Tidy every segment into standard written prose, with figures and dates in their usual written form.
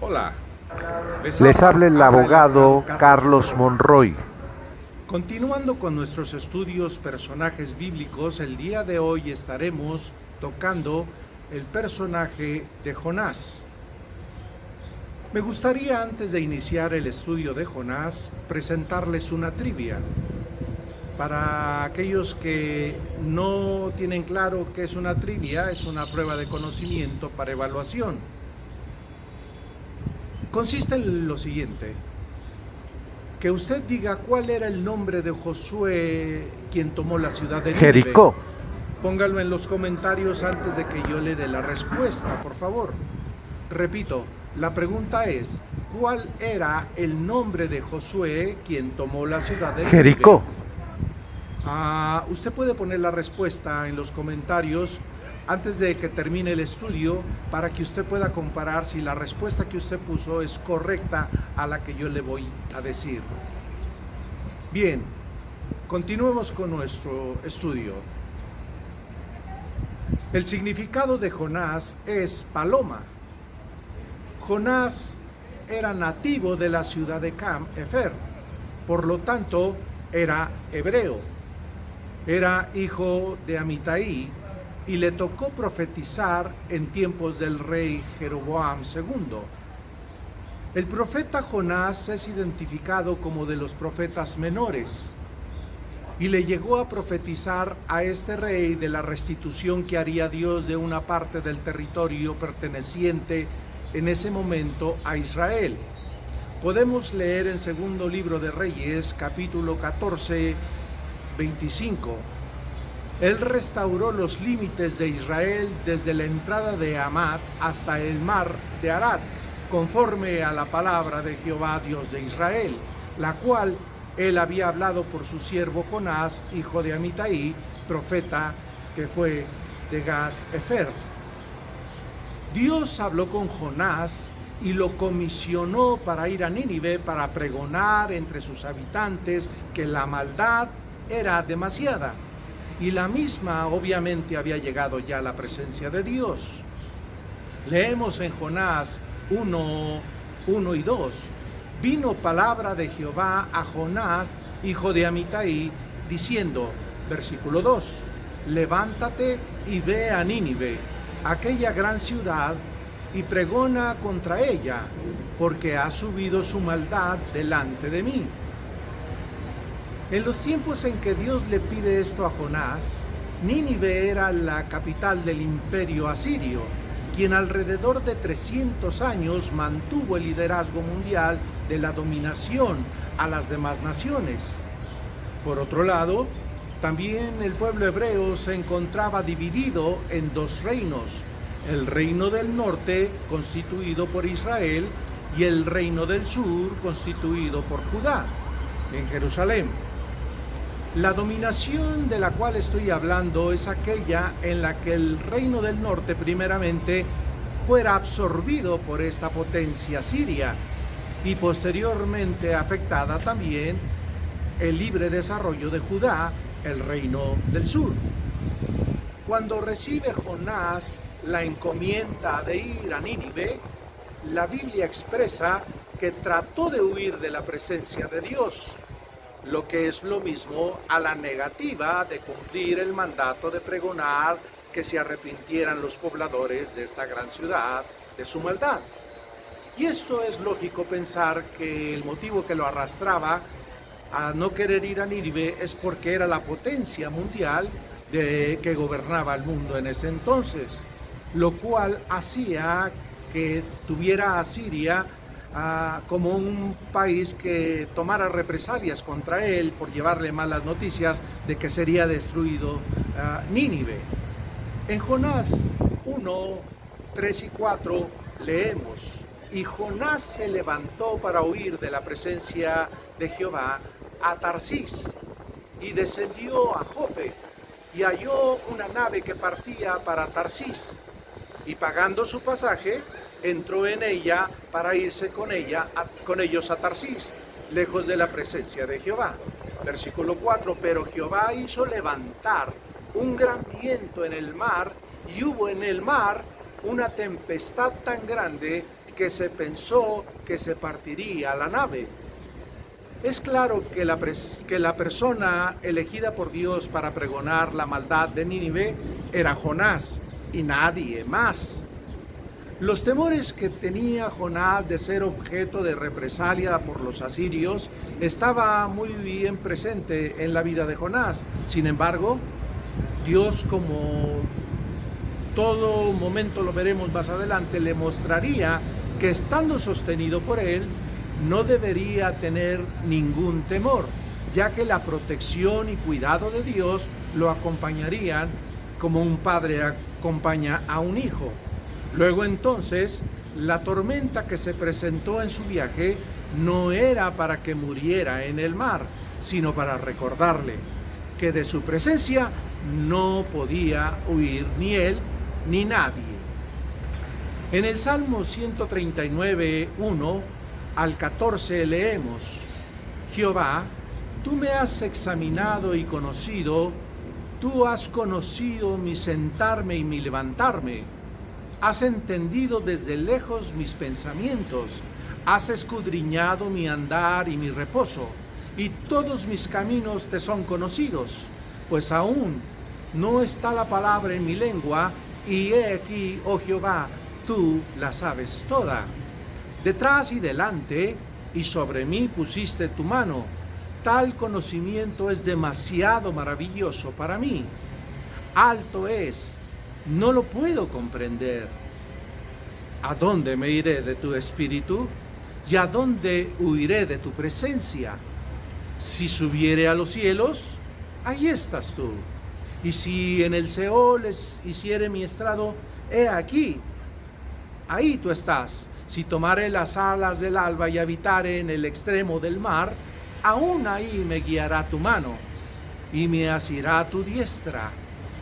Hola, Les habla el abogado Carlos Carlos Monroy. Monroy. Continuando con nuestros estudios personajes bíblicos, el día de hoy estaremos tocando el personaje de Jonás. Me gustaría, antes de iniciar el estudio de Jonás, presentarles una trivia. Para aquellos que no tienen claro qué es una trivia, es una prueba de conocimiento para evaluación. Consiste en lo siguiente: que usted diga cuál era el nombre de Josué, quien tomó la ciudad de Nínive. Jericó. Póngalo en los comentarios antes de que yo le dé la respuesta, por favor. Repito, la pregunta es: ¿cuál era el nombre de Josué, quien tomó la ciudad de Nínive? Jericó. Usted puede poner la respuesta en los comentarios antes de que termine el estudio para que usted pueda comparar si la respuesta que usted puso es correcta a la que yo le voy a decir. Bien, continuemos con nuestro estudio. El significado de Jonás es paloma. Jonás era nativo de la ciudad de Cam Efer, por lo tanto era hebreo. Era hijo de Amitai y le tocó profetizar en tiempos del rey Jeroboam II. El profeta Jonás es identificado como de los profetas menores y le llegó a profetizar a este rey de la restitución que haría Dios de una parte del territorio perteneciente en ese momento a Israel. Podemos leer en segundo libro de Reyes, capítulo 14, 25. Él restauró los límites de Israel desde la entrada de Hamat hasta el mar de Arad, conforme a la palabra de Jehová, Dios de Israel, la cual él había hablado por su siervo Jonás, hijo de Amitai, profeta que fue de Gad Efer. Dios habló con Jonás y lo comisionó para ir a Nínive para pregonar entre sus habitantes que la maldad era demasiada, y la misma obviamente había llegado ya a la presencia de Dios. Leemos en Jonás 1 y 2. Vino palabra de Jehová a Jonás, hijo de Amitai, diciendo, versículo 2, levántate y ve a Nínive, aquella gran ciudad, y pregona contra ella, porque ha subido su maldad delante de mí. En los tiempos en que Dios le pide esto a Jonás, Nínive era la capital del imperio asirio, quien alrededor de 300 años mantuvo el liderazgo mundial de la dominación a las demás naciones. Por otro lado, también el pueblo hebreo se encontraba dividido en dos reinos: el reino del norte, constituido por Israel, y el reino del sur, constituido por Judá, en Jerusalén. La dominación de la cual estoy hablando es aquella en la que el reino del norte primeramente fuera absorbido por esta potencia siria y posteriormente afectada también el libre desarrollo de Judá, el reino del sur. Cuando recibe Jonás la encomienda de ir a Nínive, la Biblia expresa que trató de huir de la presencia de Dios, lo que es lo mismo a la negativa de cumplir el mandato de pregonar que se arrepintieran los pobladores de esta gran ciudad de su maldad. Y esto es lógico pensar que el motivo que lo arrastraba a no querer ir a Nínive es porque era la potencia mundial que gobernaba el mundo en ese entonces, lo cual hacía que tuviera a Siria como un país que tomara represalias contra él por llevarle malas noticias de que sería destruido Nínive. En Jonás 1, 3 y 4 leemos: y Jonás se levantó para huir de la presencia de Jehová a Tarsís, y descendió a Jope, y halló una nave que partía para Tarsís, y pagando su pasaje, entró en ella para irse con ellos a Tarsís, lejos de la presencia de Jehová. Versículo 4, pero Jehová hizo levantar un gran viento en el mar, y hubo en el mar una tempestad tan grande que se pensó que se partiría la nave. Es claro que la persona elegida por Dios para pregonar la maldad de Nínive era Jonás y nadie más. Los temores que tenía Jonás de ser objeto de represalia por los asirios estaba muy bien presente en la vida de Jonás. Sin embargo, Dios, como todo momento lo veremos más adelante, le mostraría que estando sostenido por él, no debería tener ningún temor, ya que la protección y cuidado de Dios lo acompañarían como un padre acompaña a un hijo. Luego entonces, la tormenta que se presentó en su viaje no era para que muriera en el mar, sino para recordarle que de su presencia no podía huir ni él ni nadie. En el Salmo 139, 1 al 14 leemos: Jehová, tú me has examinado y conocido, tú has conocido mi sentarme y mi levantarme. Has entendido desde lejos mis pensamientos, has escudriñado mi andar y mi reposo, y todos mis caminos te son conocidos, pues aún no está la palabra en mi lengua, y he aquí, oh Jehová, tú la sabes toda. Detrás y delante, y sobre mí pusiste tu mano. Tal conocimiento es demasiado maravilloso para mí. Alto es, no lo puedo comprender. ¿A dónde me iré de tu espíritu? ¿Y a dónde huiré de tu presencia? Si subiere a los cielos, ahí estás tú. Y si en el Seol hiciere mi estrado, he aquí, ahí tú estás. Si tomare las alas del alba y habitare en el extremo del mar, aún ahí me guiará tu mano y me asirá tu diestra.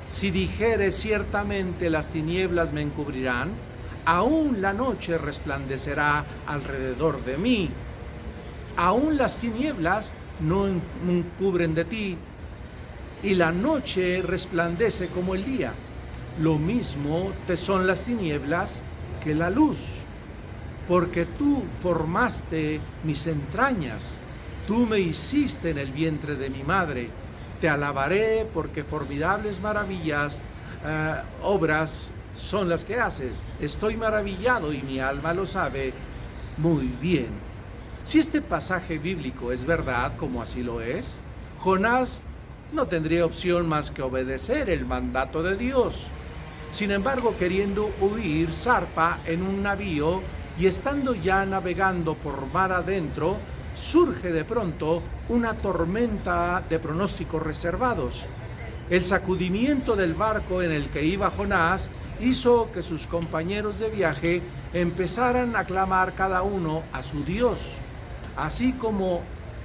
Si dijere ciertamente las tinieblas me encubrirán, aún la noche resplandecerá alrededor de mí. Aún las tinieblas no encubren de ti, y la noche resplandece como el día. Lo mismo te son las tinieblas que la luz, porque tú formaste mis entrañas, tú me hiciste en el vientre de mi madre. Te alabaré porque formidables maravillas, obras son las que haces. Estoy maravillado y mi alma lo sabe muy bien. Si este pasaje bíblico es verdad, como así lo es, Jonás no tendría opción más que obedecer el mandato de Dios. Sin embargo, queriendo huir, zarpa en un navío y estando ya navegando por mar adentro, surge de pronto una tormenta de pronósticos reservados. El sacudimiento del barco en el que iba Jonás hizo que sus compañeros de viaje empezaran a clamar cada uno a su Dios, así como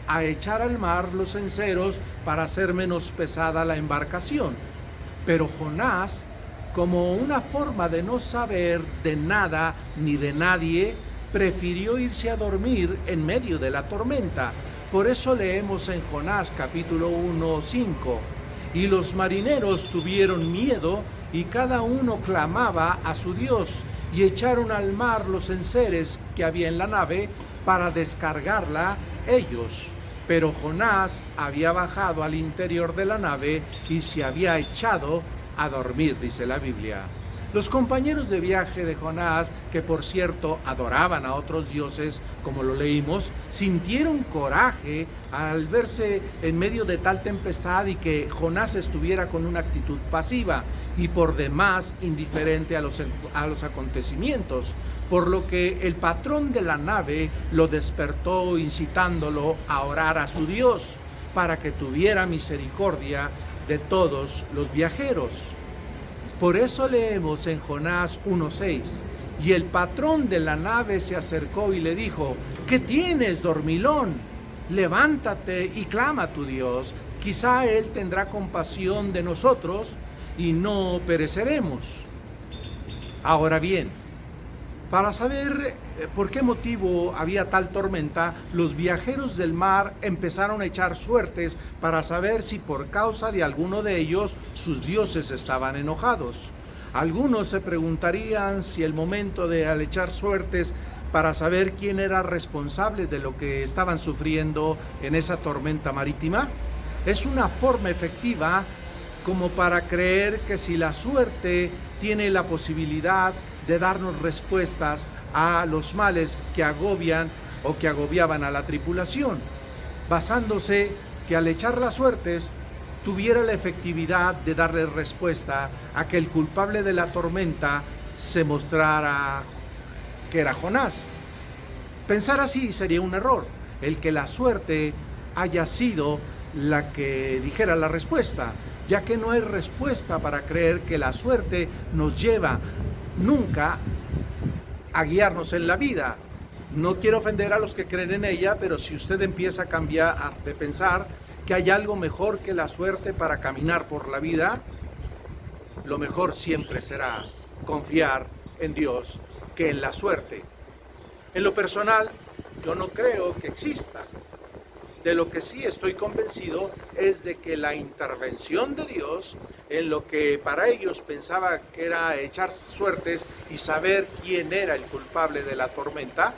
a echar al mar los enseros para hacer menos pesada la embarcación. Pero Jonás, como una forma de no saber de nada ni de nadie, prefirió irse a dormir en medio de la tormenta. Por eso leemos en Jonás capítulo 1, 5. Y los marineros tuvieron miedo y cada uno clamaba a su Dios, y echaron al mar los enseres que había en la nave para descargarla ellos. Pero Jonás había bajado al interior de la nave y se había echado a dormir, dice la Biblia. Los compañeros de viaje de Jonás, que por cierto adoraban a otros dioses, como lo leímos, sintieron coraje al verse en medio de tal tempestad y que Jonás estuviera con una actitud pasiva y por demás indiferente a los acontecimientos, por lo que el patrón de la nave lo despertó incitándolo a orar a su Dios para que tuviera misericordia de todos los viajeros. Por eso leemos en Jonás 1:6, y el patrón de la nave se acercó y le dijo: ¿qué tienes, dormilón? Levántate y clama a tu Dios, quizá Él tendrá compasión de nosotros y no pereceremos. Ahora bien, para saber por qué motivo había tal tormenta, los viajeros del mar empezaron a echar suertes para saber si por causa de alguno de ellos sus dioses estaban enojados. Algunos se preguntarían si el momento de al echar suertes para saber quién era responsable de lo que estaban sufriendo en esa tormenta marítima es una forma efectiva como para creer que si la suerte tiene la posibilidad de darnos respuestas a los males que agobian o que agobiaban a la tripulación, basándose que al echar las suertes tuviera la efectividad de darle respuesta a que el culpable de la tormenta se mostrara que era Jonás. Pensar así sería un error, el que la suerte haya sido la que dijera la respuesta, ya que no hay respuesta para creer que la suerte nos lleva nunca a guiarnos en la vida. No quiero ofender a los que creen en ella, pero si usted empieza a cambiar de pensar que hay algo mejor que la suerte para caminar por la vida, lo mejor siempre será confiar en Dios que en la suerte. En lo personal, yo no creo que exista. De lo que sí estoy convencido es de que la intervención de Dios en lo que para ellos pensaba que era echar suertes y saber quién era el culpable de la tormenta,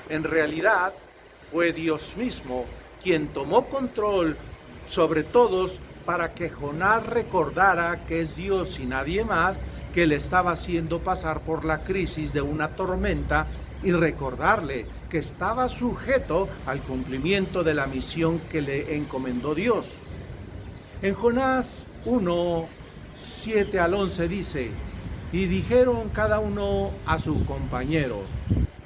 en realidad fue Dios mismo quien tomó control sobre todos para que Jonás recordara que es Dios y nadie más que le estaba haciendo pasar por la crisis de una tormenta y recordarle que estaba sujeto al cumplimiento de la misión que le encomendó Dios. En Jonás 1, 7 al 11 dice: y dijeron cada uno a su compañero: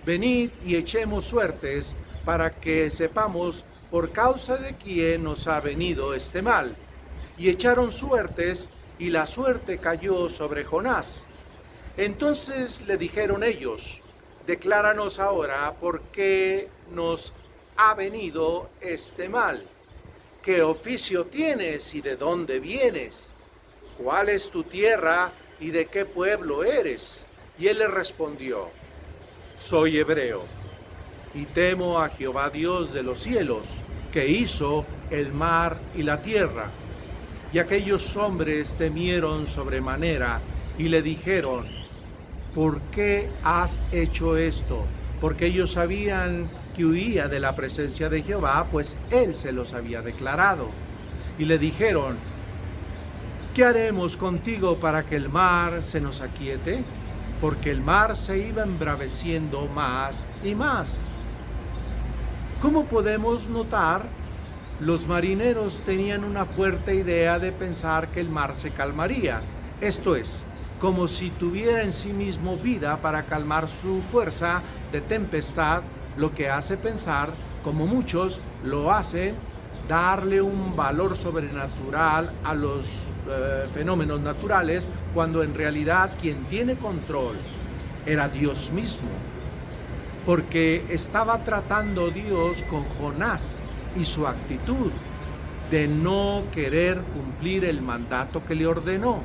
venid y echemos suertes para que sepamos por causa de quién nos ha venido este mal. Y echaron suertes, y la suerte cayó sobre Jonás. Entonces le dijeron ellos: decláranos ahora por qué nos ha venido este mal. ¿Qué oficio tienes y de dónde vienes? ¿Cuál es tu tierra y de qué pueblo eres? Y él le respondió: soy hebreo, y temo a Jehová Dios de los cielos, que hizo el mar y la tierra. Y aquellos hombres temieron sobremanera y le dijeron: ¿por qué has hecho esto? Porque ellos sabían que huía de la presencia de Jehová, pues él se los había declarado. Y le dijeron: ¿qué haremos contigo para que el mar se nos aquiete? Porque el mar se iba embraveciendo más y más. ¿Cómo podemos notar? Los marineros tenían una fuerte idea de pensar que el mar se calmaría. Esto es, como si tuviera en sí mismo vida para calmar su fuerza de tempestad, lo que hace pensar, como muchos lo hacen, darle un valor sobrenatural a los fenómenos naturales, cuando en realidad quien tiene control era Dios mismo. Porque estaba tratando Dios con Jonás y su actitud de no querer cumplir el mandato que le ordenó.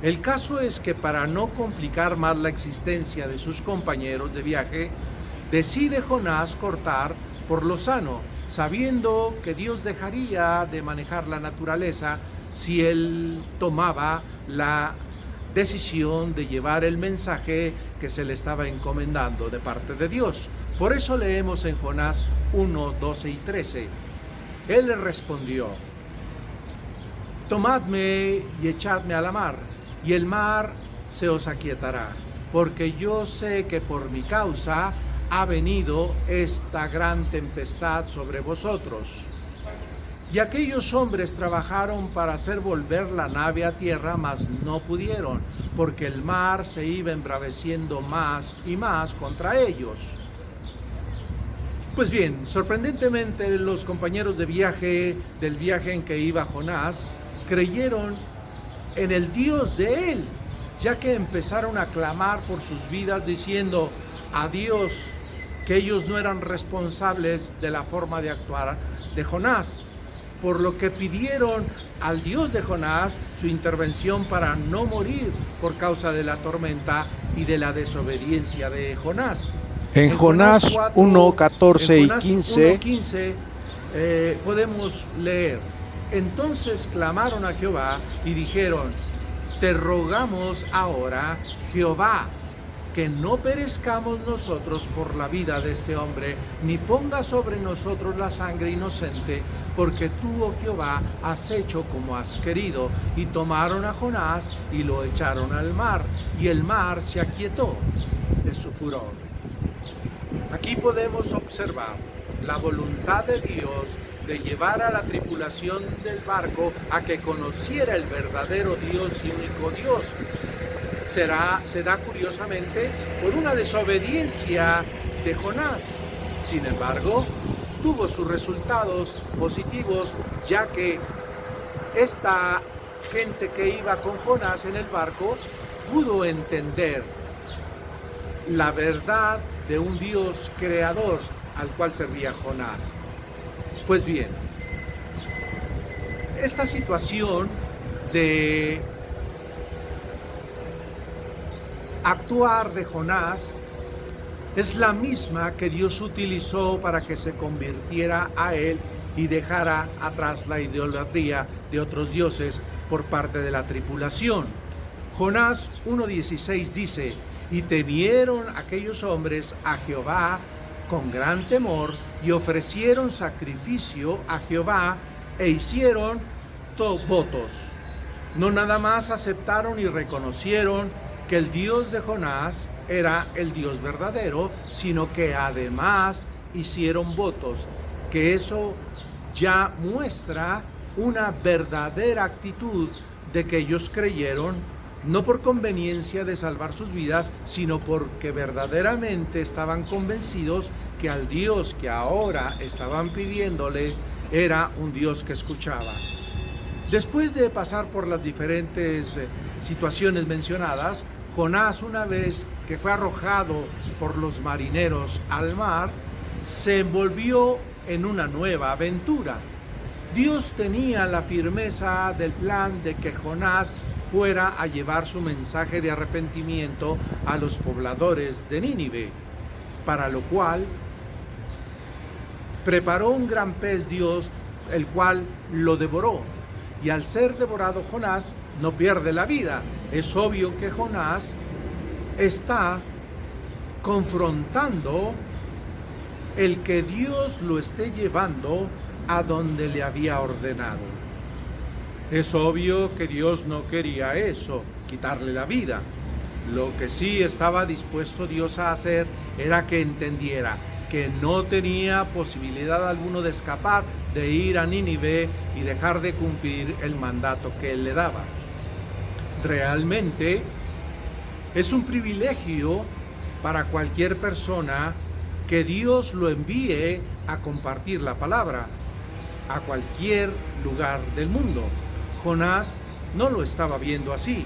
El caso es que para no complicar más la existencia de sus compañeros de viaje, decide Jonás cortar por lo sano, sabiendo que Dios dejaría de manejar la naturaleza si él tomaba la decisión de llevar el mensaje que se le estaba encomendando de parte de Dios. Por eso leemos en Jonás 1, 12 y 13. Él le respondió: tomadme y echadme a la mar, y el mar se os aquietará, porque yo sé que por mi causa ha venido esta gran tempestad sobre vosotros. Y aquellos hombres trabajaron para hacer volver la nave a tierra, mas no pudieron, porque el mar se iba embraveciendo más y más contra ellos. Pues bien, sorprendentemente los compañeros de viaje, del viaje en que iba Jonás, creyeron en el Dios de él, ya que empezaron a clamar por sus vidas diciendo a Dios que ellos no eran responsables de la forma de actuar de Jonás, por lo que pidieron al Dios de Jonás su intervención para no morir por causa de la tormenta y de la desobediencia de Jonás. En Jonás 1, 14 y 15 podemos leer: entonces clamaron a Jehová y dijeron: te rogamos ahora, Jehová, que no perezcamos nosotros por la vida de este hombre, ni ponga sobre nosotros la sangre inocente, porque tú, oh Jehová, has hecho como has querido. Y tomaron a Jonás y lo echaron al mar, y el mar se aquietó de su furor. Aquí podemos observar la voluntad de Dios de llevar a la tripulación del barco a que conociera el verdadero Dios y único Dios. Se da curiosamente por una desobediencia de Jonás. Sin embargo, tuvo sus resultados positivos, ya que esta gente que iba con Jonás en el barco pudo entender la verdad de un Dios creador al cual servía Jonás. Pues bien, esta situación de actuar de Jonás es la misma que Dios utilizó para que se convirtiera a él y dejara atrás la idolatría de otros dioses por parte de la tripulación. Jonás 1:16 dice: y temieron aquellos hombres a Jehová con gran temor, y ofrecieron sacrificio a Jehová e hicieron votos. No nada más aceptaron y reconocieron que el Dios de Jonás era el Dios verdadero, sino que además hicieron votos, que eso ya muestra una verdadera actitud de que ellos creyeron, no por conveniencia de salvar sus vidas, sino porque verdaderamente estaban convencidos que al Dios que ahora estaban pidiéndole era un Dios que escuchaba. Después de pasar por las diferentes situaciones mencionadas, Jonás, una vez que fue arrojado por los marineros al mar, se envolvió en una nueva aventura. Dios tenía la firmeza del plan de que Jonás fuera a llevar su mensaje de arrepentimiento a los pobladores de Nínive, para lo cual preparó un gran pez Dios, el cual lo devoró. Y al ser devorado Jonás, no pierde la vida. Es obvio que Jonás está confrontando el que Dios lo esté llevando a donde le había ordenado. Es obvio que Dios no quería eso, quitarle la vida. Lo que sí estaba dispuesto Dios a hacer era que entendiera que no tenía posibilidad alguna de escapar, de ir a Nínive y dejar de cumplir el mandato que él le daba. Realmente es un privilegio para cualquier persona que Dios lo envíe a compartir la palabra a cualquier lugar del mundo. Jonás no lo estaba viendo así.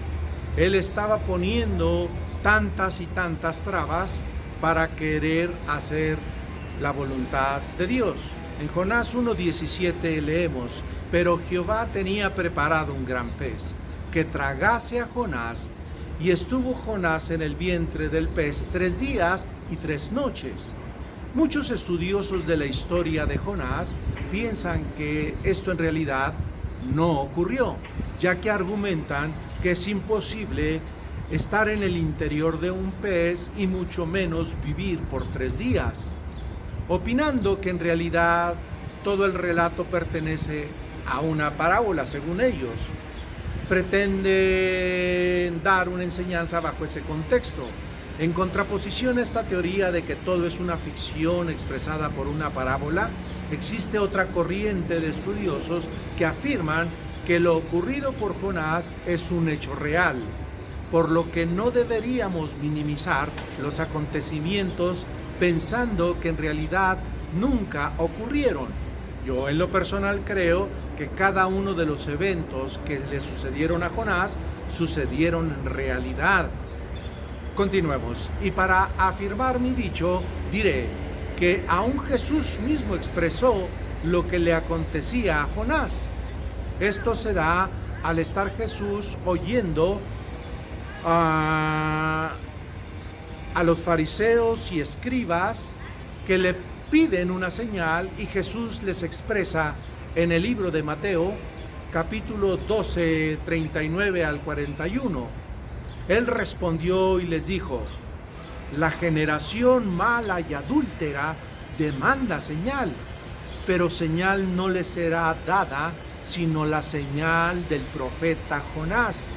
Él estaba poniendo tantas y tantas trabas para querer hacer la voluntad de Dios. En Jonás 1:17 leemos: pero Jehová tenía preparado un gran pez que tragase a Jonás, y estuvo Jonás en el vientre del pez 3 días y 3 noches. Muchos estudiosos de la historia de Jonás piensan que esto en realidad no ocurrió, ya que argumentan que es imposible estar en el interior de un pez y mucho menos vivir por 3 días, opinando que en realidad todo el relato pertenece a una parábola según ellos. Pretenden dar una enseñanza bajo ese contexto. En contraposición a esta teoría de que todo es una ficción expresada por una parábola, existe otra corriente de estudiosos que afirman que lo ocurrido por Jonás es un hecho real, por lo que no deberíamos minimizar los acontecimientos pensando que en realidad nunca ocurrieron. Yo en lo personal creo que cada uno de los eventos que le sucedieron a Jonás sucedieron en realidad. Continuemos, y para afirmar mi dicho diré que aún Jesús mismo expresó lo que le acontecía a Jonás. Esto se da al estar Jesús oyendo a los fariseos y escribas que le piden una señal, y Jesús les expresa en el libro de Mateo capítulo 12, 39 al 41. Él respondió y les dijo: la generación mala y adúltera demanda señal, pero señal no le será dada sino la señal del profeta Jonás.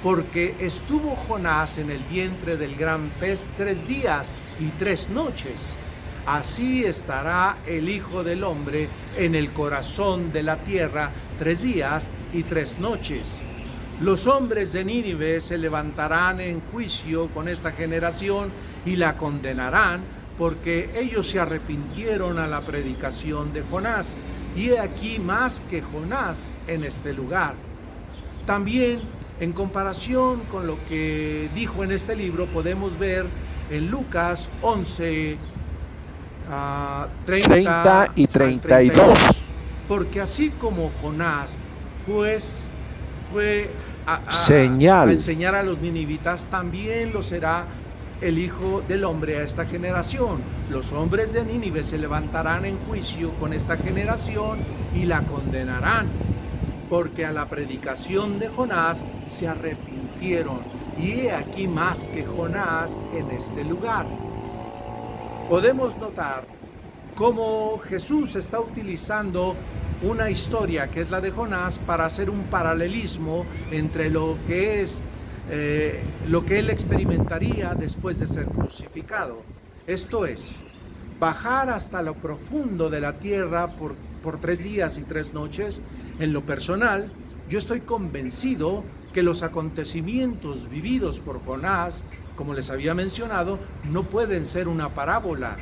Porque estuvo Jonás en el vientre del gran pez 3 días y 3 noches. Así estará el Hijo del Hombre en el corazón de la tierra 3 días y 3 noches. Los hombres de Nínive se levantarán en juicio con esta generación y la condenarán, porque ellos se arrepintieron a la predicación de Jonás. Y he aquí más que Jonás en este lugar. También, en comparación con lo que dijo en este libro, podemos ver en Lucas 11, 30 y 32. Porque así como Jonás fue señal a enseñar a los ninivitas, también lo será el Hijo del Hombre a esta generación. Los hombres de Nínive se levantarán en juicio con esta generación y la condenarán, porque a la predicación de Jonás se arrepintieron. Y he aquí más que Jonás en este lugar. Podemos notar cómo Jesús está utilizando una historia que es la de Jonás para hacer un paralelismo entre lo que él experimentaría después de ser crucificado. Esto es, bajar hasta lo profundo de la tierra por 3 días y 3 noches. En lo personal, yo estoy convencido que los acontecimientos vividos por Jonás, como les había mencionado, no pueden ser una parábola.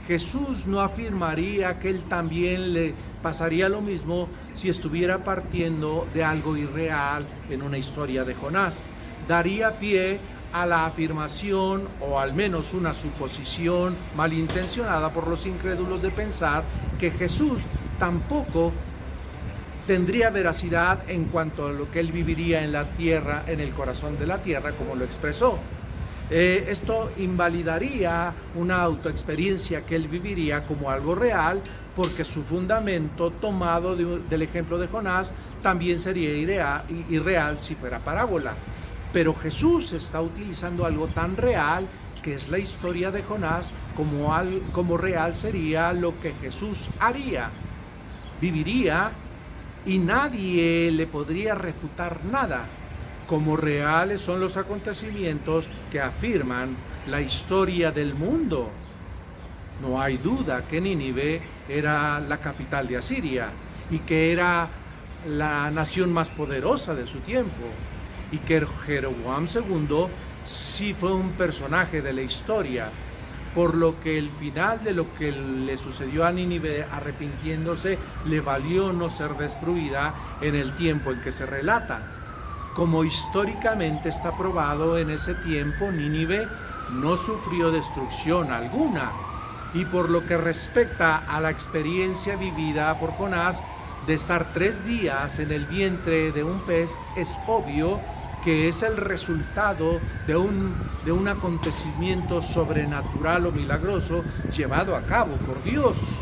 Jesús no afirmaría que él también le pasaría lo mismo si estuviera partiendo de algo irreal en una historia de Jonás. Daría pie a la afirmación, o al menos una suposición malintencionada por los incrédulos, de pensar que Jesús tampoco tendría veracidad en cuanto a lo que él viviría en la tierra, en el corazón de la tierra, como lo expresó. Esto invalidaría una autoexperiencia que él viviría como algo real, porque su fundamento tomado del ejemplo de Jonás también sería irreal si fuera parábola. Pero Jesús está utilizando algo tan real, que es la historia de Jonás, como real sería lo que Jesús haría, viviría, y nadie le podría refutar nada. Como reales son los acontecimientos que afirman la historia del mundo. No hay duda que Nínive era la capital de Asiria y que era la nación más poderosa de su tiempo, y que Jeroboam II sí fue un personaje de la historia, por lo que el final de lo que le sucedió a Nínive, arrepintiéndose, le valió no ser destruida en el tiempo en que se relata. Como históricamente está probado, en ese tiempo Nínive no sufrió destrucción alguna. Y por lo que respecta a la experiencia vivida por Jonás de estar 3 días en el vientre de un pez, es obvio que es el resultado de un acontecimiento sobrenatural o milagroso llevado a cabo por Dios.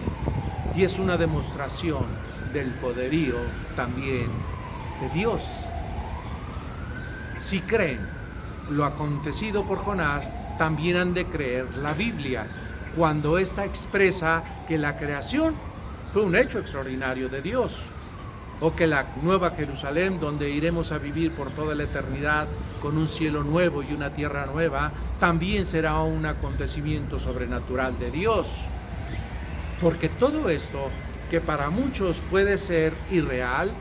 Y es una demostración del poderío también de Dios. Si creen lo acontecido por Jonás, también han de creer la Biblia, cuando ésta expresa que la creación fue un hecho extraordinario de Dios, o que la nueva Jerusalén, donde iremos a vivir por toda la eternidad con un cielo nuevo y una tierra nueva, también será un acontecimiento sobrenatural de Dios. Porque todo esto, que para muchos puede ser irreal,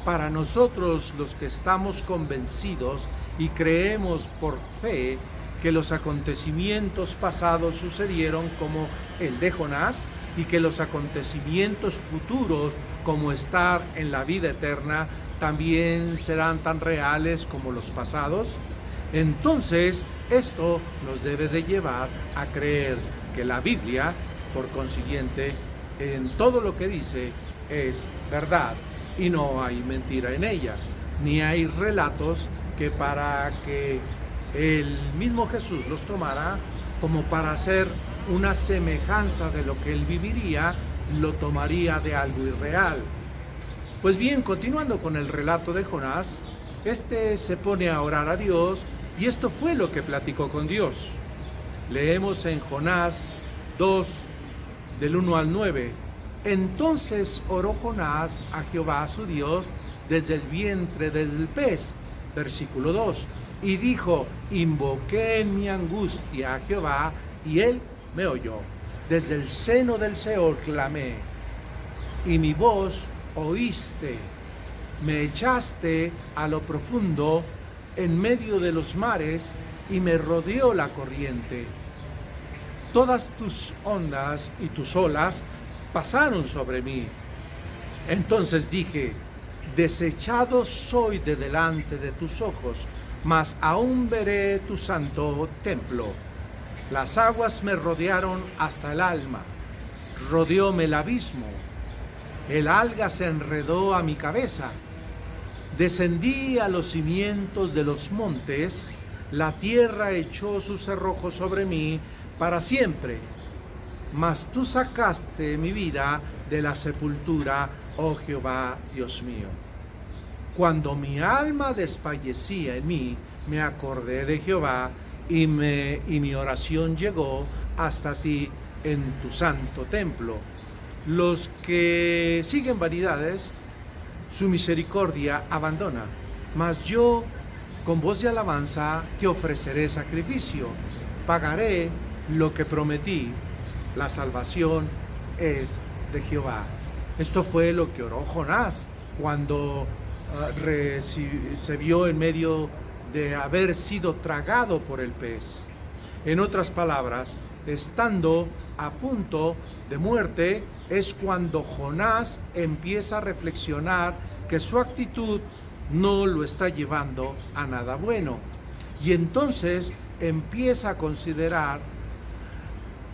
para nosotros, los que estamos convencidos y creemos por fe que los acontecimientos pasados sucedieron como el de Jonás, y que los acontecimientos futuros, como estar en la vida eterna, también serán tan reales como los pasados, entonces esto nos debe de llevar a creer que la Biblia, por consiguiente, en todo lo que dice es verdad y no hay mentira en ella, ni hay relatos que para que el mismo Jesús los tomara como para hacer una semejanza de lo que él viviría, lo tomaría de algo irreal. Pues bien, continuando con el relato de Jonás, este se pone a orar a Dios y esto fue lo que platicó con Dios. Leemos en Jonás 2, del 1 al 9. Entonces oró Jonás a Jehová su Dios desde el vientre del pez, versículo 2, y dijo, invoqué en mi angustia a Jehová, y él me oyó. Desde el seno del Seol clamé, y mi voz oíste. Me echaste a lo profundo, en medio de los mares, y me rodeó la corriente. Todas tus ondas y tus olas pasaron sobre mí. Entonces dije, desechado soy de delante de tus ojos, mas aún veré tu santo templo. Las aguas me rodearon hasta el alma, rodeóme el abismo. El alga se enredó a mi cabeza. Descendí a los cimientos de los montes, la tierra echó sus cerrojos sobre mí para siempre. Mas tú sacaste mi vida de la sepultura, oh Jehová, Dios mío. Cuando mi alma desfallecía en mí, me acordé de Jehová y mi oración llegó hasta ti en tu santo templo. Los que siguen vanidades, su misericordia abandona, mas yo con voz de alabanza te ofreceré sacrificio, pagaré lo que prometí, la salvación es de Jehová. Esto fue lo que oró Jonás cuando se vio en medio de haber sido tragado por el pez. En otras palabras, estando a punto de muerte, es cuando Jonás empieza a reflexionar que su actitud no lo está llevando a nada bueno. Y entonces empieza a considerar,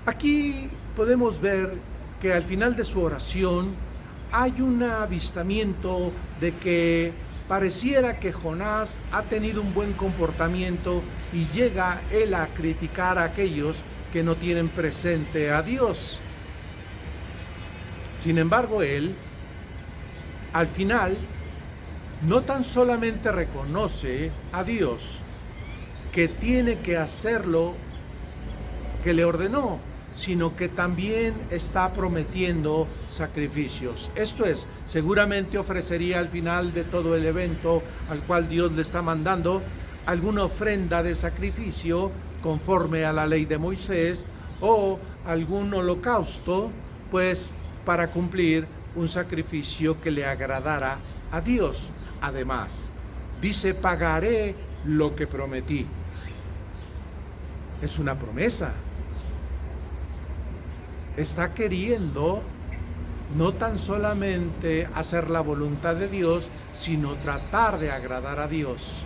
aquí podemos ver que al final de su oración hay un avistamiento de que pareciera que Jonás ha tenido un buen comportamiento y llega él a criticar a aquellos que no tienen presente a Dios. Sin embargo, él, al final, no tan solamente reconoce a Dios, que tiene que hacerlo, que le ordenó, sino que también está prometiendo sacrificios. Esto es, seguramente ofrecería al final de todo el evento al cual Dios le está mandando alguna ofrenda de sacrificio conforme a la ley de Moisés o algún holocausto, pues para cumplir un sacrificio que le agradara a Dios. Además, dice, pagaré lo que prometí. Es una promesa. Está queriendo no tan solamente hacer la voluntad de Dios, sino tratar de agradar a Dios,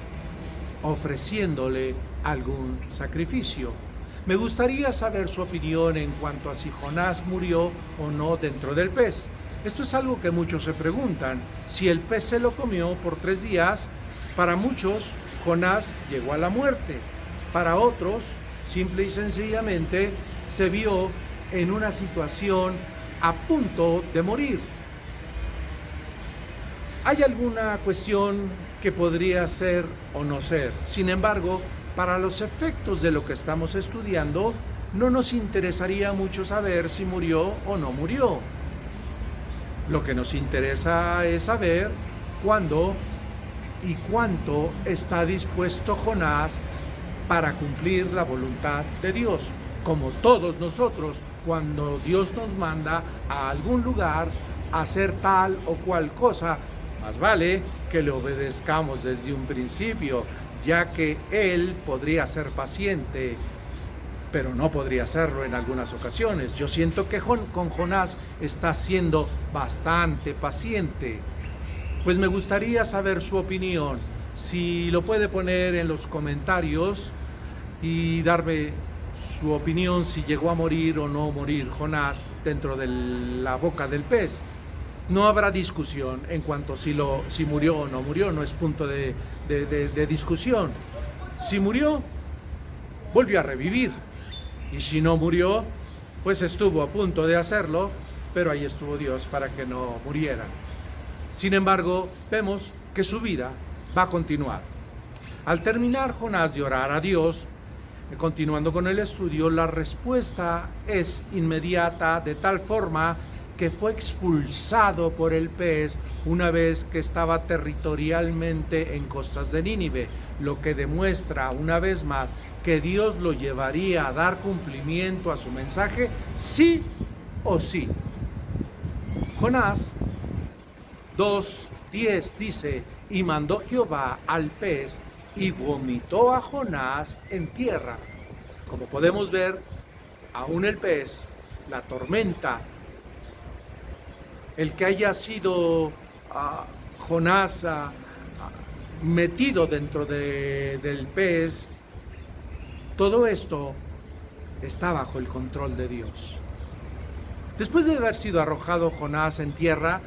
ofreciéndole algún sacrificio. Me gustaría saber su opinión en cuanto a si Jonás murió o no dentro del pez. Esto es algo que muchos se preguntan. Si el pez se lo comió por 3 días, para muchos Jonás llegó a la muerte. Para otros, simple y sencillamente, se vio en una situación a punto de morir. Hay alguna cuestión que podría ser o no ser. Sin embargo, para los efectos de lo que estamos estudiando, no nos interesaría mucho saber si murió o no murió. Lo que nos interesa es saber cuándo y cuánto está dispuesto Jonás para cumplir la voluntad de Dios. Como todos nosotros, cuando Dios nos manda a algún lugar a hacer tal o cual cosa, más vale que le obedezcamos desde un principio, ya que Él podría ser paciente, pero no podría hacerlo en algunas ocasiones. Yo siento que con Jonás está siendo bastante paciente. Pues me gustaría saber su opinión. Si lo puede poner en los comentarios y darme su opinión si llegó a morir o no morir Jonás dentro de la boca del pez. No habrá discusión en cuanto a si murió o no murió, no es punto de discusión. Si murió, volvió a revivir. Y si no murió, pues estuvo a punto de hacerlo, pero ahí estuvo Dios para que no muriera. Sin embargo, vemos que su vida va a continuar. Al terminar Jonás de orar a Dios, continuando con el estudio, la respuesta es inmediata, de tal forma que fue expulsado por el pez una vez que estaba territorialmente en costas de Nínive, lo que demuestra una vez más que Dios lo llevaría a dar cumplimiento a su mensaje, sí o sí. Jonás 2:10 dice: y mandó Jehová al pez y vomitó a Jonás en tierra. Como podemos ver, aún el pez, la tormenta, el que haya sido Jonás metido dentro del pez, todo esto está bajo el control de Dios. Después de haber sido arrojado Jonás en tierra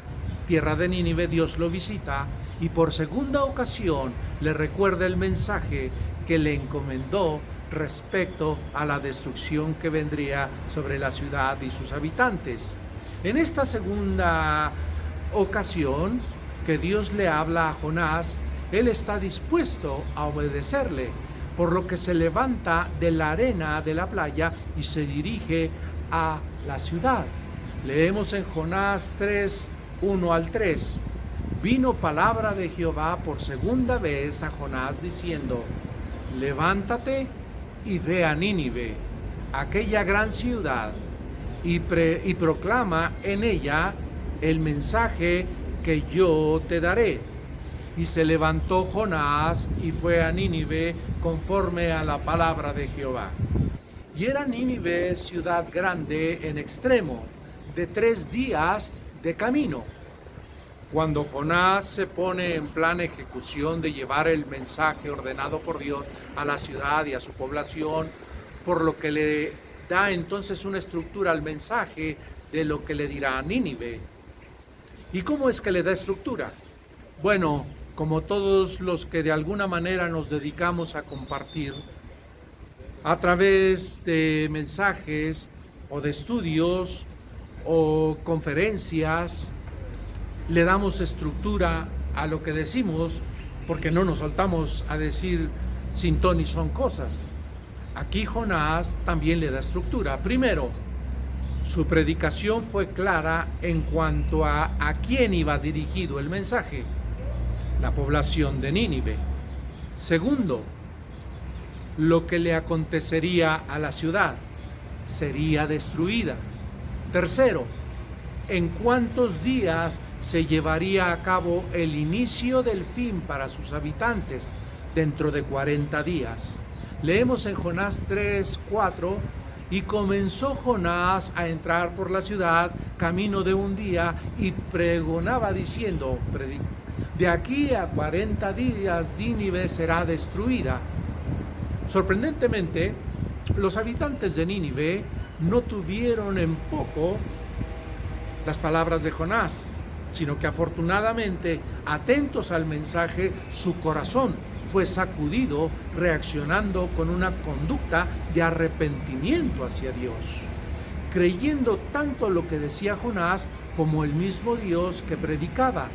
de Nínive, Dios lo visita y por segunda ocasión le recuerda el mensaje que le encomendó respecto a la destrucción que vendría sobre la ciudad y sus habitantes. En esta segunda ocasión que Dios le habla a Jonás, él está dispuesto a obedecerle, por lo que se levanta de la arena de la playa y se dirige a la ciudad. Leemos en Jonás 3:1-3. Vino palabra de Jehová por segunda vez a Jonás diciendo: levántate y ve a Nínive, aquella gran ciudad, y proclama en ella el mensaje que yo te daré. Y se levantó Jonás y fue a Nínive conforme a la palabra de Jehová. Y era Nínive ciudad grande en extremo, de 3 días de camino. Cuando Jonás se pone en plan ejecución de llevar el mensaje ordenado por Dios a la ciudad y a su población, por lo que le da entonces una estructura al mensaje de lo que le dirá a Nínive. ¿Y cómo es que le da estructura? Bueno, como todos los que de alguna manera nos dedicamos a compartir, a través de mensajes o de estudios o conferencias, le damos estructura a lo que decimos, porque no nos soltamos a decir sin ton ni son cosas. Aquí Jonás también le da estructura. Primero, su predicación fue clara en cuanto a quién iba dirigido el mensaje: la población de Nínive. Segundo, lo que le acontecería a la ciudad: sería destruida. Tercero, en cuántos días se llevaría a cabo el inicio del fin para sus habitantes: dentro de 40 días. Leemos en Jonás 3:4: y comenzó Jonás a entrar por la ciudad camino de un día y pregonaba diciendo: de aquí a 40 días Nínive será destruida. Sorprendentemente, los habitantes de Nínive no tuvieron en poco las palabras de Jonás, sino que afortunadamente, atentos al mensaje, su corazón fue sacudido, reaccionando con una conducta de arrepentimiento hacia Dios, creyendo tanto lo que decía Jonás como el mismo Dios que predicaba.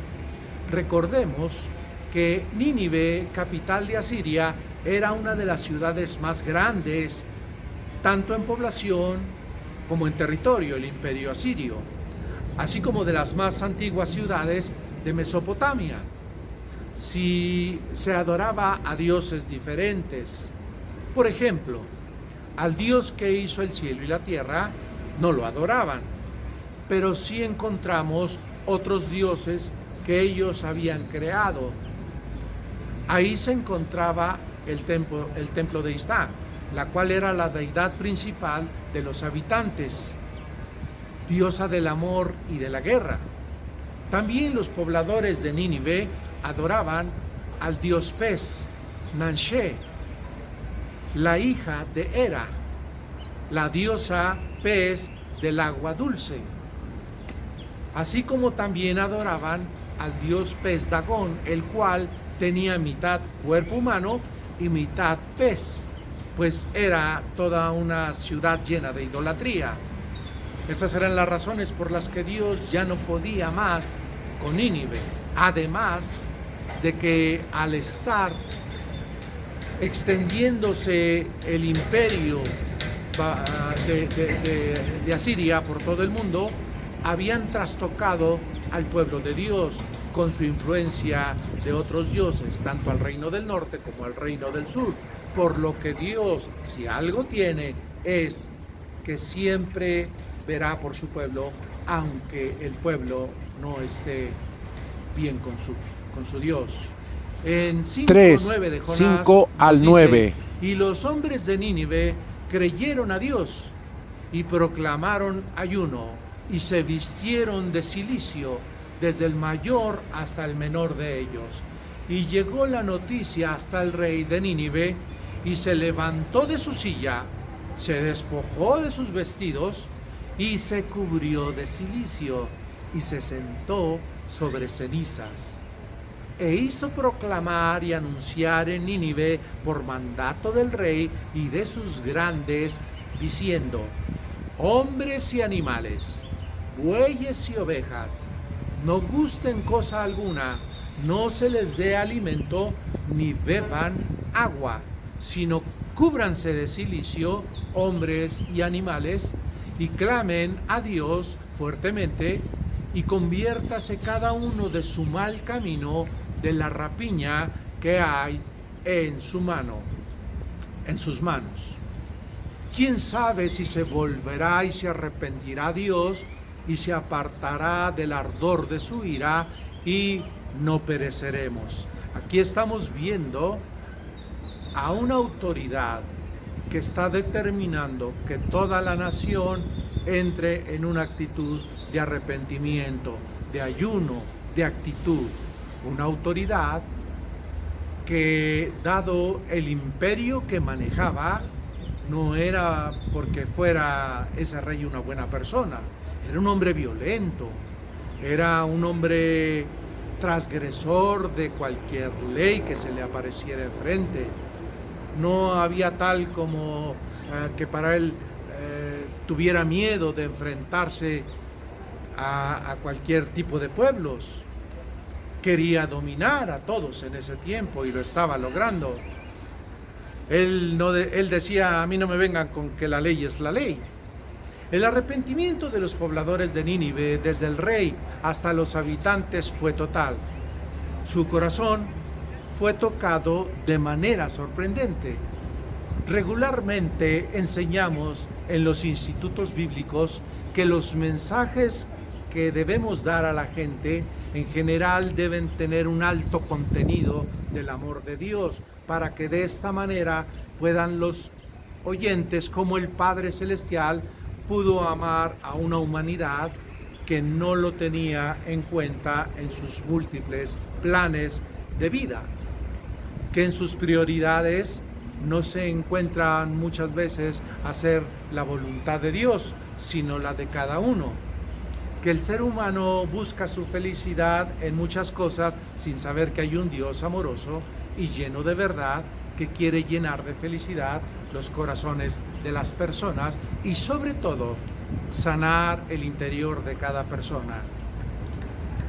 Recordemos que Nínive, capital de Asiria, era una de las ciudades más grandes, tanto en población como en territorio, el imperio asirio, así como de las más antiguas ciudades de Mesopotamia. Si se adoraba a dioses diferentes, por ejemplo, al Dios que hizo el cielo y la tierra, no lo adoraban, pero sí encontramos otros dioses que ellos habían creado. Ahí se encontraba el templo de Istá, la cual era la deidad principal de los habitantes, diosa del amor y de la guerra. También los pobladores de Nínive adoraban al dios pez, Nanshe, la hija de Hera, la diosa pez del agua dulce, así como también adoraban al dios pez Dagón, el cual tenía mitad cuerpo humano y mitad pez, pues era toda una ciudad llena de idolatría. Esas eran las razones por las que Dios ya no podía más con Nínive. Además de que al estar extendiéndose el imperio de Asiria por todo el mundo, habían trastocado al pueblo de Dios con su influencia de otros dioses, tanto al reino del norte como al reino del sur. Por lo que Dios, si algo tiene, es que siempre verá por su pueblo, aunque el pueblo no esté bien con su Dios. En 5:9 de Jonás 5 al dice, 9. y los hombres de Nínive creyeron a Dios y proclamaron ayuno y se vistieron de cilicio, desde el mayor hasta el menor de ellos. Y llegó la noticia hasta el rey de Nínive, y se levantó de su silla, se despojó de sus vestidos y se cubrió de cilicio y se sentó sobre cenizas. E hizo proclamar y anunciar en Nínive por mandato del rey y de sus grandes, diciendo: hombres y animales, bueyes y ovejas, no gusten cosa alguna, no se les dé alimento, ni beban agua, sino cúbranse de cilicio, hombres y animales, y clamen a Dios fuertemente, y conviértase cada uno de su mal camino, de la rapiña que hay en sus manos. ¿Quién sabe si se volverá y se arrepentirá Dios y se apartará del ardor de su ira y no pereceremos? Aquí estamos viendo a una autoridad que está determinando que toda la nación entre en una actitud de arrepentimiento, de ayuno, de actitud. Una autoridad que, dado el imperio que manejaba, no era porque fuera ese rey una buena persona, era un hombre violento, era un hombre transgresor de cualquier ley que se le apareciera enfrente. No había tal como que para él tuviera miedo de enfrentarse a cualquier tipo de pueblos. Quería dominar a todos en ese tiempo y lo estaba logrando. Él decía: a mí no me vengan con que la ley es la ley. El arrepentimiento de los pobladores de Nínive, desde el rey hasta los habitantes, fue total. Su corazón fue tocado de manera sorprendente. Regularmente enseñamos en los institutos bíblicos que los mensajes que debemos dar a la gente en general deben tener un alto contenido del amor de Dios, para que de esta manera puedan los oyentes, como el Padre Celestial pudo amar a una humanidad que no lo tenía en cuenta en sus múltiples planes de vida, que en sus prioridades no se encuentran muchas veces hacer la voluntad de Dios, sino la de cada uno. Que el ser humano busca su felicidad en muchas cosas sin saber que hay un Dios amoroso y lleno de verdad que quiere llenar de felicidad los corazones de las personas y, sobre todo, sanar el interior de cada persona.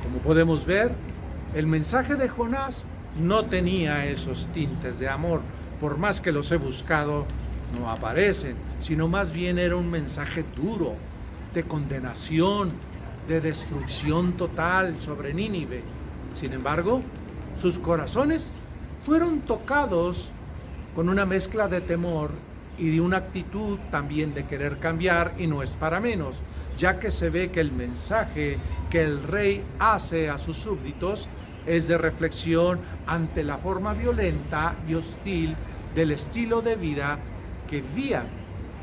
Como podemos ver, el mensaje de Jonás no tenía esos tintes de amor. Por más que los he buscado, no aparecen, sino más bien era un mensaje duro, de condenación, de destrucción total sobre Nínive. Sin embargo, sus corazones fueron tocados con una mezcla de temor y de una actitud también de querer cambiar, y no es para menos, ya que se ve que el mensaje que el rey hace a sus súbditos es de reflexión ante la forma violenta y hostil del estilo de vida que vivían,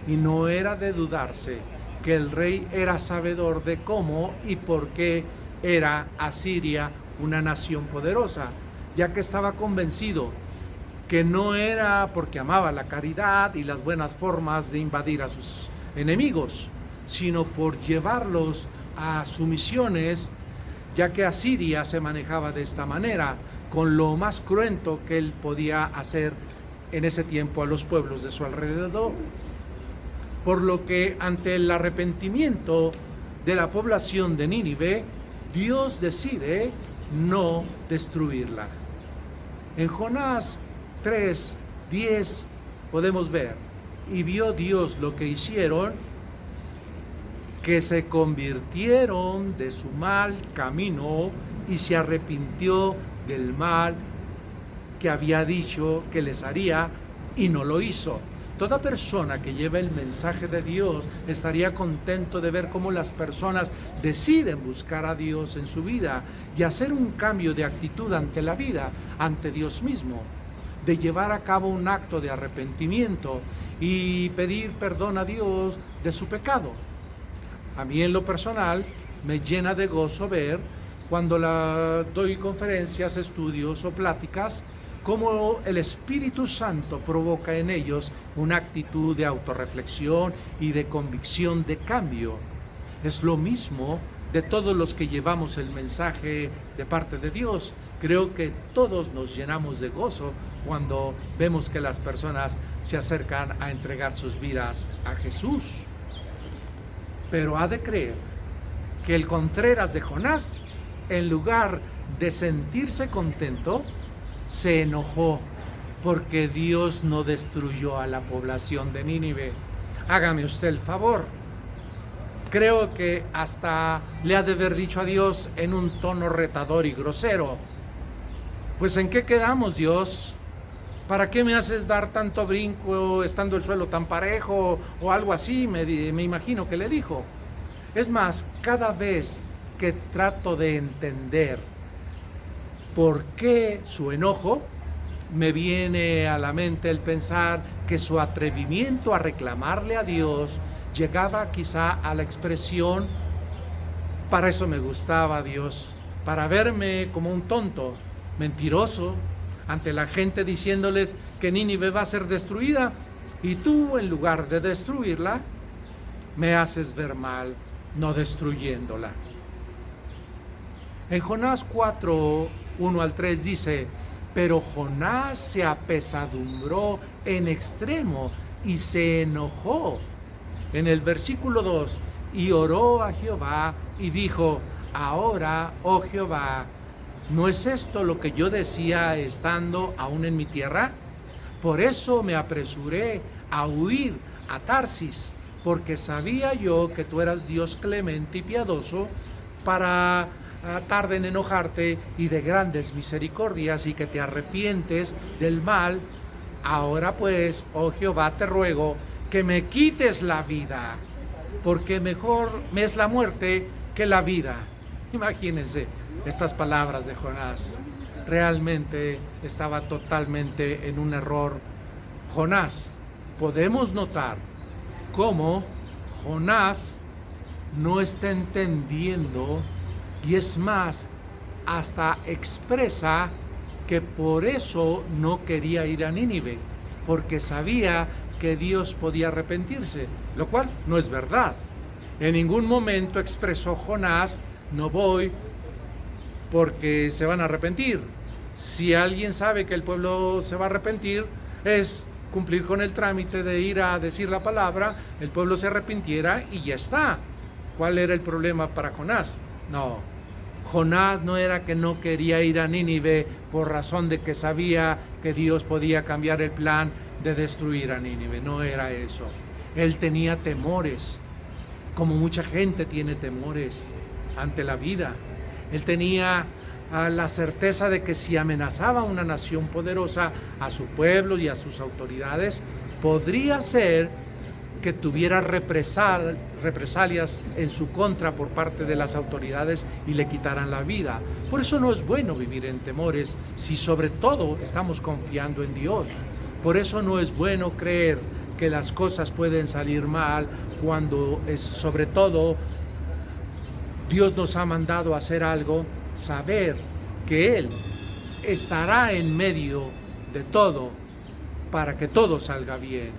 y no era de dudarse que el rey era sabedor de cómo y por qué era Asiria una nación poderosa, ya que estaba convencido que no era porque amaba la caridad y las buenas formas de invadir a sus enemigos, sino por llevarlos a sumisiones, ya que Asiria se manejaba de esta manera, con lo más cruento que él podía hacer en ese tiempo a los pueblos de su alrededor. Por lo que, ante el arrepentimiento de la población de Nínive, Dios decide no destruirla. En Jonás 3:10 podemos ver, y vio Dios lo que hicieron, que se convirtieron de su mal camino y se arrepintió del mal que había dicho que les haría y no lo hizo. Toda persona que lleva el mensaje de Dios estaría contento de ver cómo las personas deciden buscar a Dios en su vida y hacer un cambio de actitud ante la vida, ante Dios mismo, de llevar a cabo un acto de arrepentimiento y pedir perdón a Dios de su pecado. A mí en lo personal me llena de gozo ver cuando doy conferencias, estudios o pláticas, cómo el Espíritu Santo provoca en ellos una actitud de autorreflexión y de convicción de cambio. Es lo mismo de todos los que llevamos el mensaje de parte de Dios. Creo que todos nos llenamos de gozo cuando vemos que las personas se acercan a entregar sus vidas a Jesús. Pero ha de creer que el Contreras de Jonás, en lugar de sentirse contento, se enojó porque Dios no destruyó a la población de Nínive. Hágame usted el favor. Creo que hasta le ha de haber dicho a Dios en un tono retador y grosero: pues ¿en qué quedamos, Dios? ¿Para qué me haces dar tanto brinco estando el suelo tan parejo? O algo así, me imagino que le dijo. Es más, cada vez que trato de entender por qué su enojo, me viene a la mente el pensar que su atrevimiento a reclamarle a Dios llegaba quizá a la expresión: para eso me gustaba Dios, para verme como un tonto, mentiroso, ante la gente diciéndoles que Nínive va a ser destruida, y tú, en lugar de destruirla, me haces ver mal no destruyéndola. En Jonás 4:1-3 dice: pero Jonás se apesadumbró en extremo y se enojó. En el versículo 2, y oró a Jehová y dijo: ahora, oh Jehová, ¿no es esto lo que yo decía estando aún en mi tierra? Por eso me apresuré a huir a Tarsis, porque sabía yo que tú eras Dios clemente y piadoso, para tarde en enojarte y de grandes misericordias, y que te arrepientes del mal. Ahora pues, oh Jehová, te ruego que me quites la vida, porque mejor me es la muerte que la vida. Imagínense estas palabras de Jonás. Realmente estaba totalmente en un error Jonás. Podemos notar cómo Jonás no está entendiendo, y es más, hasta expresa que por eso no quería ir a Nínive, porque sabía que Dios podía arrepentirse, lo cual no es verdad. En ningún momento expresó Jonás: no voy porque se van a arrepentir. Si alguien sabe que el pueblo se va a arrepentir, es cumplir con el trámite de ir a decir la palabra, el pueblo se arrepintiera y ya está. ¿Cuál era el problema para Jonás? No, Jonás no era que no quería ir a Nínive por razón de que sabía que Dios podía cambiar el plan de destruir a Nínive. No era eso. Él tenía temores, como mucha gente tiene temores ante la vida. Él tenía la certeza de que si amenazaba a una nación poderosa, a su pueblo y a sus autoridades, podría ser que tuviera represalias en su contra por parte de las autoridades y le quitaran la vida. Por eso no es bueno vivir en temores si sobre todo estamos confiando en Dios. Por eso no es bueno creer que las cosas pueden salir mal cuando sobre todo Dios nos ha mandado a hacer algo, saber que Él estará en medio de todo para que todo salga bien,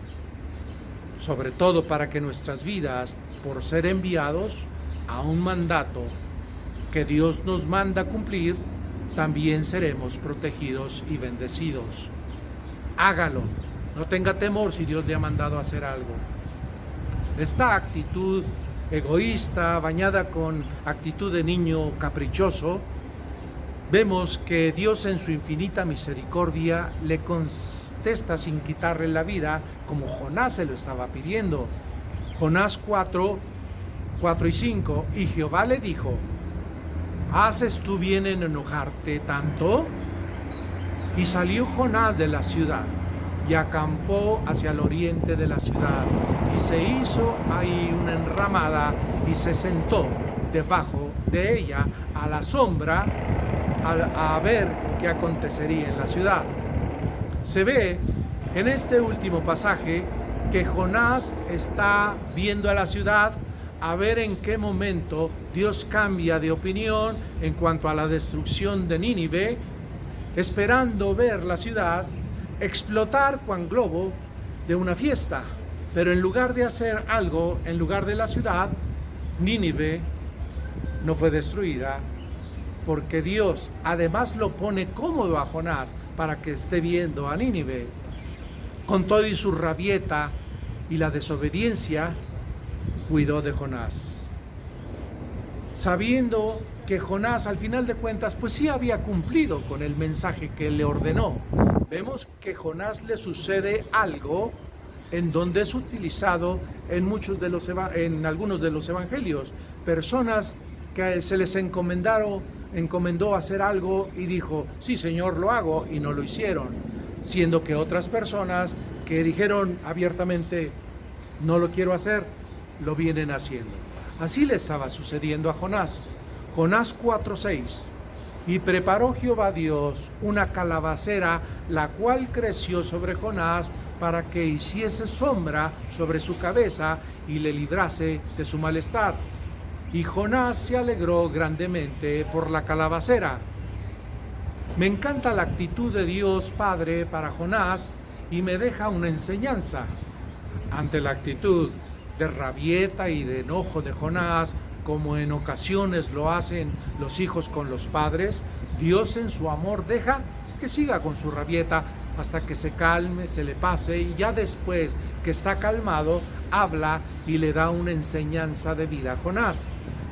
sobre todo para que nuestras vidas, por ser enviados a un mandato que Dios nos manda cumplir, también seremos protegidos y bendecidos. Hágalo, no tenga temor si Dios le ha mandado a hacer algo. Esta actitud egoísta, bañada con actitud de niño caprichoso, vemos que Dios en su infinita misericordia le contesta sin quitarle la vida, como Jonás se lo estaba pidiendo. Jonás 4 y 5, y Jehová le dijo: ¿haces tú bien en enojarte tanto? Y salió Jonás de la ciudad, y acampó hacia el oriente de la ciudad, y se hizo ahí una enramada, y se sentó debajo de ella a la sombra, a ver qué acontecería en la ciudad. Se ve en este último pasaje que Jonás está viendo a la ciudad a ver en qué momento Dios cambia de opinión en cuanto a la destrucción de Nínive, esperando ver la ciudad explotar cual globo de una fiesta. Pero en lugar de hacer algo, en lugar de la ciudad, Nínive no fue destruida, porque Dios además lo pone cómodo a Jonás para que esté viendo a Nínive. Con todo y su rabieta y la desobediencia, cuidó de Jonás, sabiendo que Jonás al final de cuentas pues sí había cumplido con el mensaje que él le ordenó. Vemos que Jonás le sucede algo en donde es utilizado en algunos de los evangelios, personas que se les encomendó hacer algo y dijo: sí, Señor, lo hago, y no lo hicieron, siendo que otras personas que dijeron abiertamente: no lo quiero hacer, lo vienen haciendo. Así le estaba sucediendo a Jonás. Jonás 4:6. Y preparó Jehová Dios una calabacera, la cual creció sobre Jonás, para que hiciese sombra sobre su cabeza y le librase de su malestar. Y Jonás se alegró grandemente por la calabacera. Me encanta la actitud de Dios Padre para Jonás, y me deja una enseñanza. Ante la actitud de rabieta y de enojo de Jonás, como en ocasiones lo hacen los hijos con los padres, Dios en su amor deja que siga con su rabieta hasta que se calme, se le pase, y ya después que está calmado, habla y le da una enseñanza de vida a Jonás.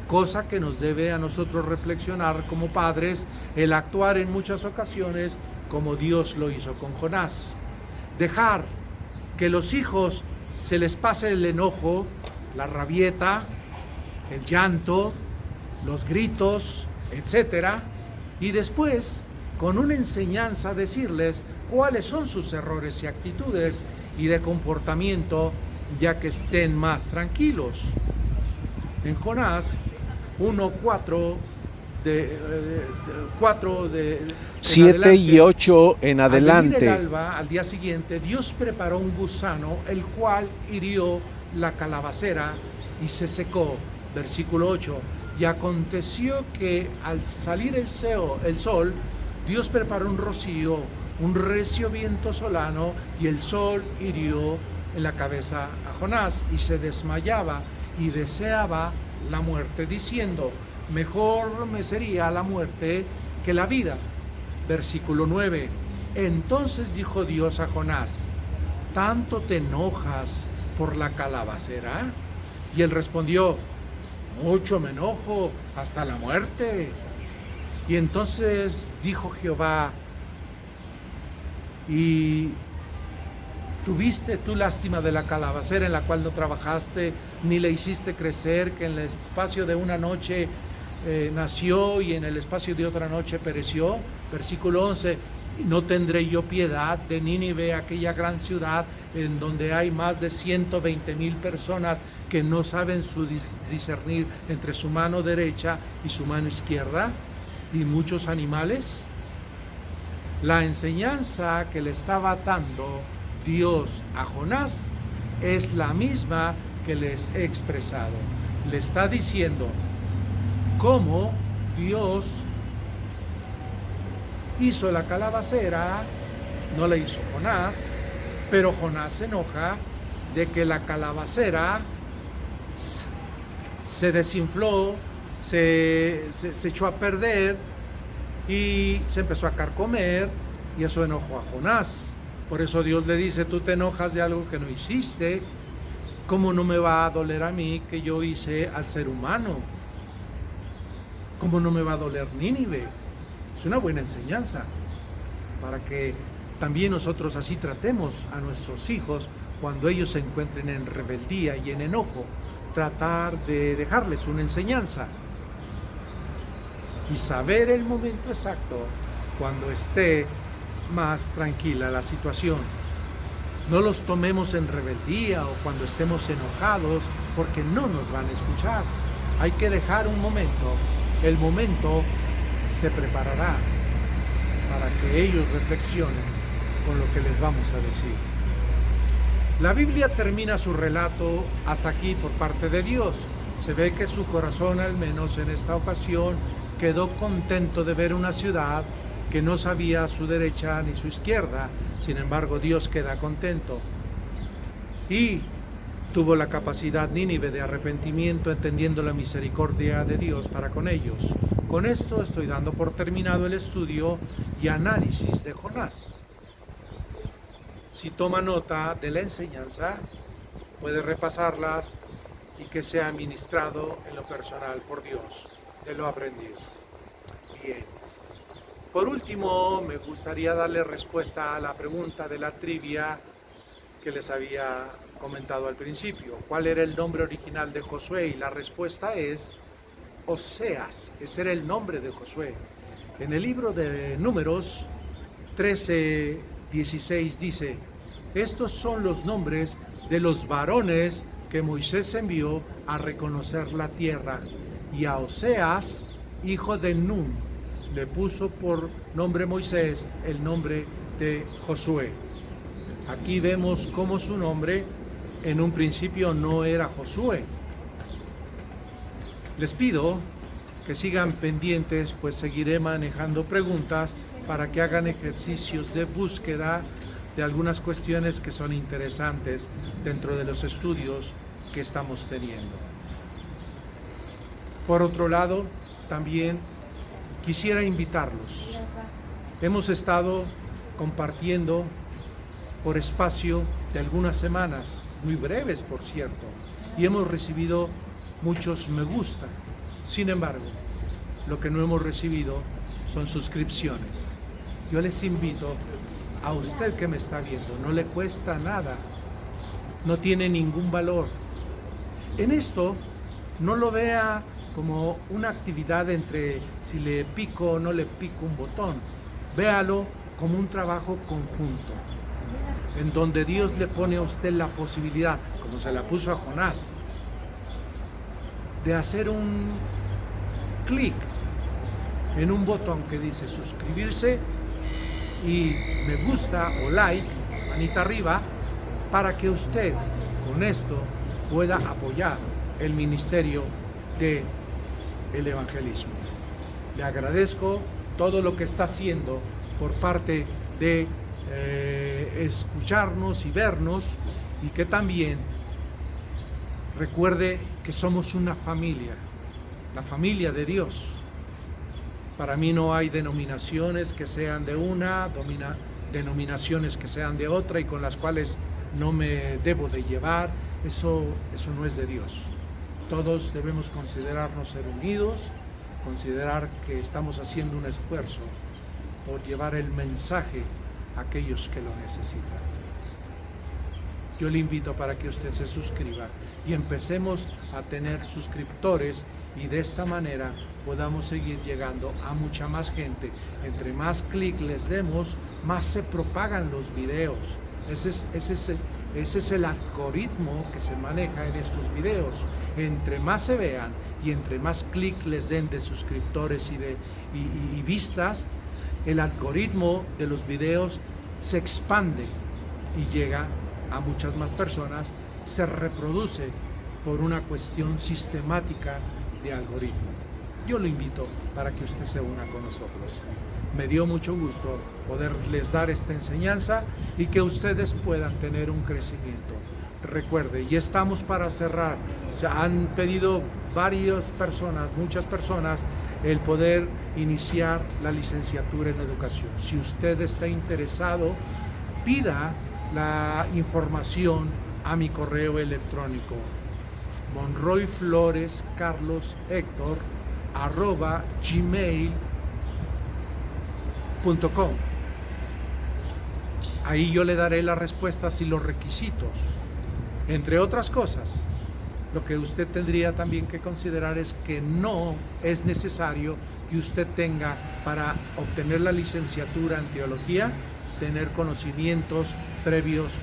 Cosa que nos debe a nosotros reflexionar como padres, el actuar en muchas ocasiones como Dios lo hizo con Jonás. Dejar que los hijos se les pase el enojo, la rabieta, el llanto, los gritos, etcétera, y después con una enseñanza decirles cuáles son sus errores y actitudes y de comportamiento, ya que estén más tranquilos. En Jonás 1:4 7 y 8 en adelante. Al venir el alba, al día siguiente, Dios preparó un gusano, el cual hirió la calabacera y se secó. Versículo 8. Y aconteció que al salir el sol, Dios preparó un rocío, un recio viento solano, y el sol hirió en la cabeza a Jonás, y se desmayaba y deseaba la muerte, diciendo: mejor me sería la muerte que la vida. Versículo 9. Entonces dijo Dios a Jonás: ¿tanto te enojas por la calabacera? Y él respondió: mucho me enojo, hasta la muerte. Y entonces dijo Jehová: ¿y tuviste tú lástima de la calabacera en la cual no trabajaste, ni le hiciste crecer, que en el espacio de una noche nació y en el espacio de otra noche pereció? Versículo 11. ¿No tendré yo piedad de Nínive, aquella gran ciudad en donde hay más de 120,000 personas que no saben discernir entre su mano derecha y su mano izquierda, y muchos animales? La enseñanza que le estaba dando Dios a Jonás es la misma que les he expresado. Le está diciendo cómo Dios hizo la calabacera, no la hizo Jonás, pero Jonás se enoja de que la calabacera se desinfló, se echó a perder y se empezó a carcomer, y eso enojó a Jonás. Por eso Dios le dice: tú te enojas de algo que no hiciste, ¿cómo no me va a doler a mí que yo hice al ser humano? ¿Cómo no me va a doler Nínive? Es una buena enseñanza para que también nosotros así tratemos a nuestros hijos cuando ellos se encuentren en rebeldía y en enojo, tratar de dejarles una enseñanza y saber el momento exacto cuando esté más tranquila la situación. No los tomemos en rebeldía o cuando estemos enojados, porque no nos van a escuchar. Hay que dejar un momento. El momento se preparará para que ellos reflexionen con lo que les vamos a decir. La Biblia termina su relato hasta aquí por parte de Dios. Se ve que su corazón, al menos en esta ocasión, quedó contento de ver una ciudad que no sabía su derecha ni su izquierda. Sin embargo, Dios queda contento. Y tuvo la capacidad Nínive de arrepentimiento, entendiendo la misericordia de Dios para con ellos. Con esto estoy dando por terminado el estudio y análisis de Jonás. Si toma nota de la enseñanza, puede repasarlas y que sea ministrado en lo personal por Dios de lo aprendido. Bien. Por último, me gustaría darle respuesta a la pregunta de la trivia que les había comentado al principio. ¿Cuál era el nombre original de Josué? Y la respuesta es Oseas. Ese era el nombre de Josué. En el libro de Números 13:16 dice: estos son los nombres de los varones que Moisés envió a reconocer la tierra. Y a Oseas, hijo de Nun, le puso por nombre Moisés el nombre de Josué. Aquí vemos cómo su nombre en un principio no era Josué. Les pido que sigan pendientes, pues seguiré manejando preguntas para que hagan ejercicios de búsqueda de algunas cuestiones que son interesantes dentro de los estudios que estamos teniendo. Por otro lado, también quisiera invitarlos. Hemos estado compartiendo por espacio de algunas semanas, muy breves por cierto, y hemos recibido muchos me gusta. Sin embargo, lo que no hemos recibido son suscripciones. Yo les invito a usted que me está viendo, no le cuesta nada, no tiene ningún valor. En esto no lo vea como una actividad entre si le pico o no le pico un botón. Véalo como un trabajo conjunto, en donde Dios le pone a usted la posibilidad, como se la puso a Jonás, de hacer un clic en un botón que dice suscribirse y me gusta o like, manita arriba, para que usted con esto pueda apoyar el ministerio del evangelismo. Le agradezco todo lo que está haciendo por parte de escucharnos y vernos, y que también recuerde que somos una familia, la familia de Dios. Para mí no hay denominaciones que sean de una, denominaciones que sean de otra y con las cuales no me debo de llevar. Eso no es de Dios. Todos debemos considerarnos ser unidos, considerar que estamos haciendo un esfuerzo por llevar el mensaje a aquellos que lo necesitan. Yo le invito para que usted se suscriba y empecemos a tener suscriptores, y de esta manera podamos seguir llegando a mucha más gente. Entre más clic les demos, más se propagan los videos. Ese es el algoritmo que se maneja en estos videos. Entre más se vean y entre más clic les den de suscriptores y vistas, el algoritmo de los videos se expande y llega a muchas más personas, se reproduce por una cuestión sistemática de algoritmo. Yo lo invito para que usted se una con nosotros. Me dio mucho gusto poderles dar esta enseñanza y que ustedes puedan tener un crecimiento. Recuerde, y estamos para cerrar. Se han pedido muchas personas, el poder iniciar la licenciatura en educación. Si usted está interesado, pida la información a mi correo electrónico monroyflorescarloshector@gmail.com. Ahí yo le daré las respuestas y los requisitos. Entre otras cosas, lo que usted tendría también que considerar es que no es necesario que usted tenga, para obtener la licenciatura en teología, tener conocimientos previos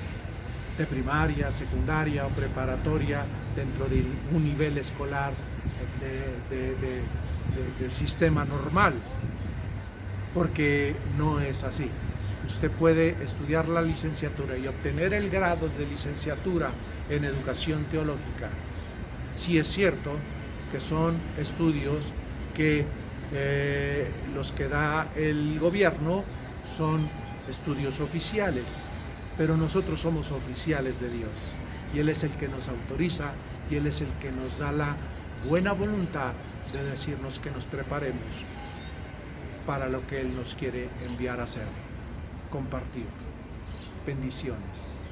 de primaria, secundaria o preparatoria dentro de un nivel escolar del sistema normal, porque no es así. Usted puede estudiar la licenciatura y obtener el grado de licenciatura en educación teológica. Sí es cierto que son estudios que los que da el gobierno son estudios oficiales, pero nosotros somos oficiales de Dios y Él es el que nos autoriza y Él es el que nos da la buena voluntad de decirnos que nos preparemos para lo que Él nos quiere enviar a hacer. Compartir. Bendiciones.